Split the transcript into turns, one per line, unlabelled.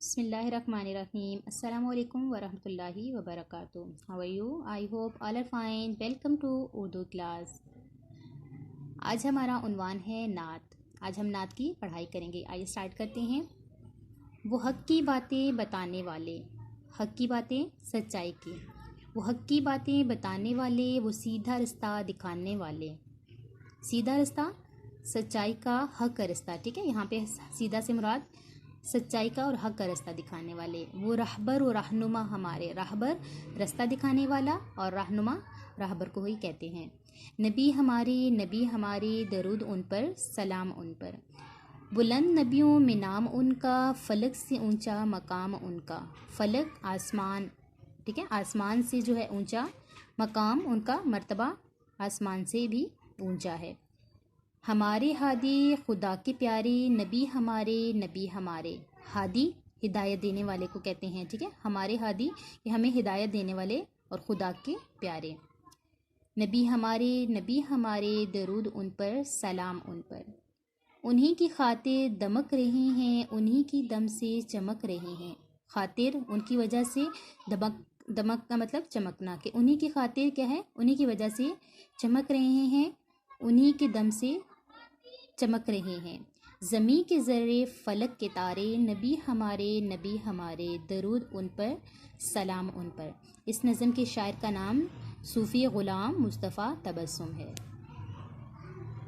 بسم اللہ الرحمن الرحیم. السلام علیکم ورحمۃ اللہ وبرکاتہ. How are you? I hope all are fine. Welcome to Urdu class. آج ہمارا عنوان ہے نعت. آج ہم نعت کی پڑھائی کریں گے. آئیے اسٹارٹ کرتے ہیں. وہ حق کی باتیں بتانے والے، حق کی باتیں سچائی کی، وہ حق کی باتیں بتانے والے، وہ سیدھا رستہ دکھانے والے. سیدھا رستہ سچائی کا، حق کا رستہ. ٹھیک ہے، یہاں پہ سیدھا سے مراد سچائی کا اور حق کا رستہ دکھانے والے. وہ رہبر و رہنما ہمارے. رہبر رستہ دکھانے والا اور رہنما رہبر کو ہی کہتے ہیں. نبی ہمارے درود ان پر، سلام ان پر. بلند نبیوں میں نام ان کا، فلک سے اونچا مقام ان کا. فلک آسمان، ٹھیک ہے، آسمان سے جو ہے اونچا مقام ان کا، مرتبہ آسمان سے بھی اونچا ہے. ہمارے ہادی خدا کے پیارے، نبی ہمارے. ہادی ہدایت دینے والے کو کہتے ہیں. ٹھیک ہے، ہمارے ہادی یہ ہمیں ہدایت دینے والے اور خدا کے پیارے. نبی ہمارے درود ان پر، سلام ان پر. انہی کی خاطر دمک رہے ہیں، انہی کی دم سے چمک رہے ہیں. خاطر ان کی وجہ سے، دمک کا مطلب چمکنا، کہ انہی کی خاطر کیا ہے، انہی کی وجہ سے چمک رہے ہیں، انہی کے دم سے چمک رہے ہیں. زمیں کے ذرے، فلک کے تارے، نبی ہمارے درود ان پر، سلام ان پر. اس نظم کے شاعر کا نام صوفی غلام مصطفیٰ تبسم ہے.